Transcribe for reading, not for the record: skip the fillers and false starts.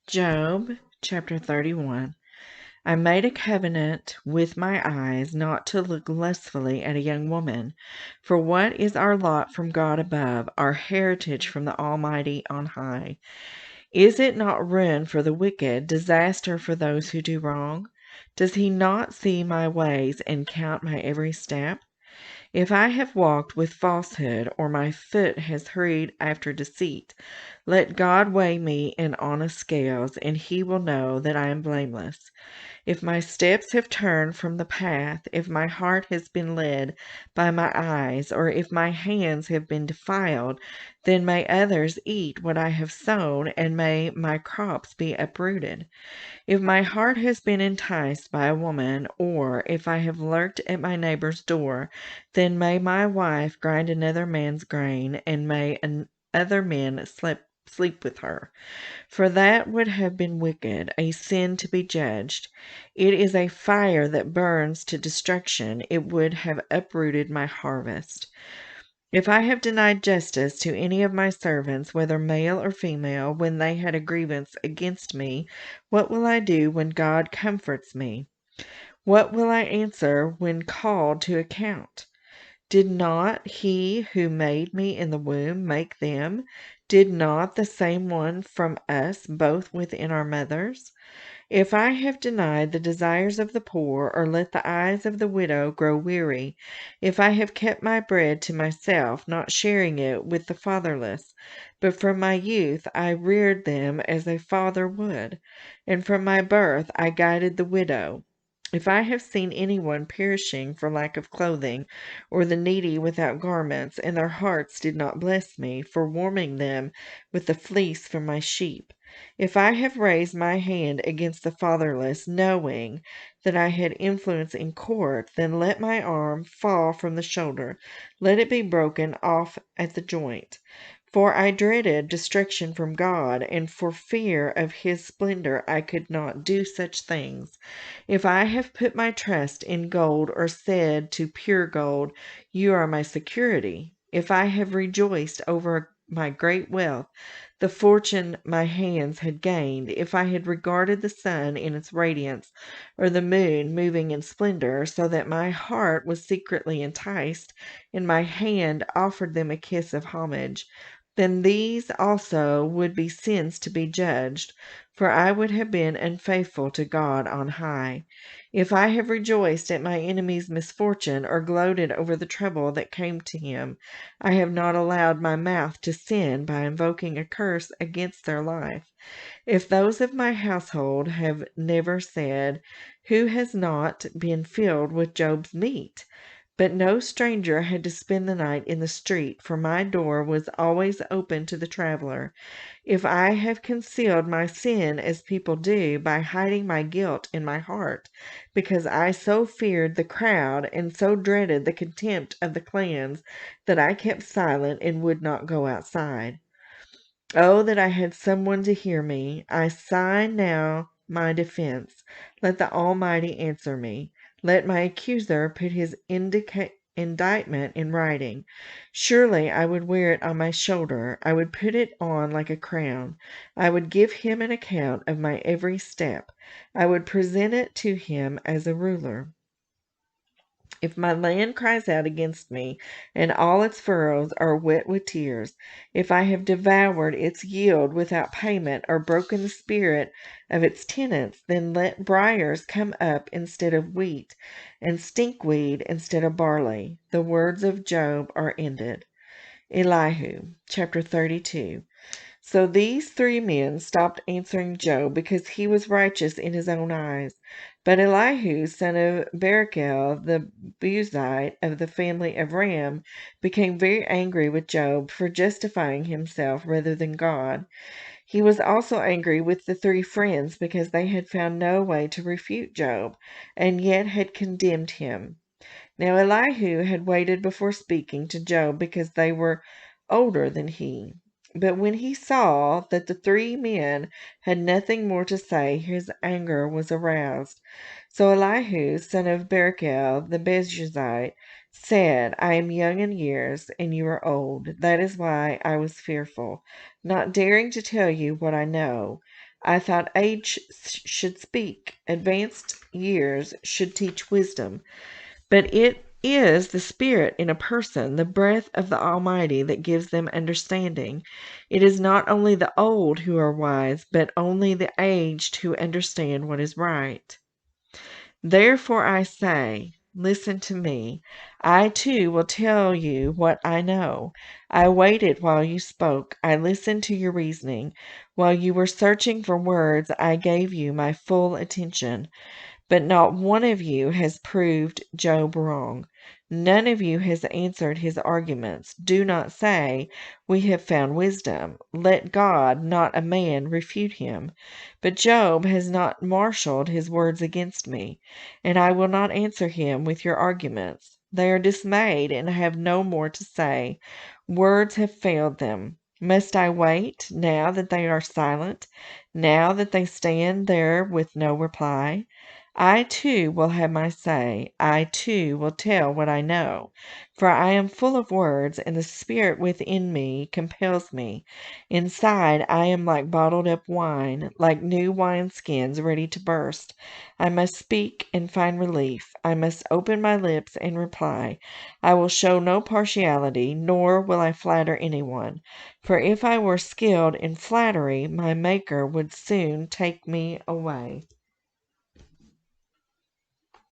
Job chapter 31. I made a covenant with my eyes not to look lustfully at a young woman. For what is our lot from God above, our heritage from the Almighty on high? Is it not ruin for the wicked, disaster for those who do wrong? Does he not see my ways and count my every step? If I have walked with falsehood, or my foot has hurried after deceit, let God weigh me in honest scales, and he will know that I am blameless. If my steps have turned from the path, if my heart has been led by my eyes, or if my hands have been defiled, then may others eat what I have sown, and may my crops be uprooted. If my heart has been enticed by a woman, or if I have lurked at my neighbor's door, then may my wife grind another man's grain, and may other men sleep with her. For that would have been wicked, a sin to be judged. It is a fire that burns to destruction. It would have uprooted my harvest. If I have denied justice to any of my servants, whether male or female, when they had a grievance against me, what will I do when God comforts me? What will I answer when called to account? Did not he who made me in the womb make them? Did not the same one from us both within our mothers? If I have denied the desires of the poor, or let the eyes of the widow grow weary, if I have kept my bread to myself, not sharing it with the fatherless, but from my youth I reared them as a father would, and from my birth I guided the widow. If I have seen anyone perishing for lack of clothing, or the needy without garments, and their hearts did not bless me for warming them with the fleece from my sheep, if I have raised my hand against the fatherless, knowing that I had influence in court, then let my arm fall from the shoulder, let it be broken off at the joint. For I dreaded destruction from God, and for fear of his splendor I could not do such things. If I have put my trust in gold, or said to pure gold, you are my security, if I have rejoiced over my great wealth, the fortune my hands had gained, if I had regarded the sun in its radiance, or the moon moving in splendor, so that my heart was secretly enticed, and my hand offered them a kiss of homage, then these also would be sins to be judged, for I would have been unfaithful to God on high. If I have rejoiced at my enemy's misfortune, or gloated over the trouble that came to him, I have not allowed my mouth to sin by invoking a curse against their life. If those of my household have never said, who has not been filled with Job's meat? But no stranger had to spend the night in the street, for my door was always open to the traveler. If I have concealed my sin as people do, by hiding my guilt in my heart, because I so feared the crowd and so dreaded the contempt of the clans, that I kept silent and would not go outside. Oh, that I had someone to hear me! I sign now my defense. Let the Almighty answer me. Let my accuser put his indictment in writing. Surely I would wear it on my shoulder. I would put it on like a crown. I would give him an account of my every step. I would present it to him as a ruler. If my land cries out against me, and all its furrows are wet with tears, if I have devoured its yield without payment, or broken the spirit of its tenants, then let briars come up instead of wheat, and stinkweed instead of barley. The words of Job are ended. Elihu, chapter 32. So these three men stopped answering Job, because he was righteous in his own eyes. But Elihu, son of Barachel, the Buzite of the family of Ram, became very angry with Job for justifying himself rather than God. He was also angry with the three friends, because they had found no way to refute Job, and yet had condemned him. Now Elihu had waited before speaking to Job, because they were older than he. But when he saw that the three men had nothing more to say, his anger was aroused. So Elihu, son of Barachel the Bezuzite, said, I am young in years, and you are old. That is why I was fearful, not daring to tell you what I know. I thought age should speak, advanced years should teach wisdom. But it is the Spirit in a person, the breath of the Almighty, that gives them understanding. It is not only the old who are wise, but only the aged who understand what is right. Therefore I say, listen to me. I too will tell you what I know. I waited while you spoke. I listened to your reasoning. While you were searching for words, I gave you my full attention. But not one of you has proved Job wrong. None of you has answered his arguments. Do not say, we have found wisdom. Let God, not a man, refute him. But Job has not marshaled his words against me, and I will not answer him with your arguments. They are dismayed and have no more to say. Words have failed them. Must I wait, now that they are silent, now that they stand there with no reply? I too will have my say. I too will tell what I know. For I am full of words, and the spirit within me compels me. Inside I am like bottled up wine, like new wineskins ready to burst. I must speak and find relief. I must open my lips and reply. I will show no partiality, nor will I flatter anyone. For if I were skilled in flattery, my Maker would soon take me away.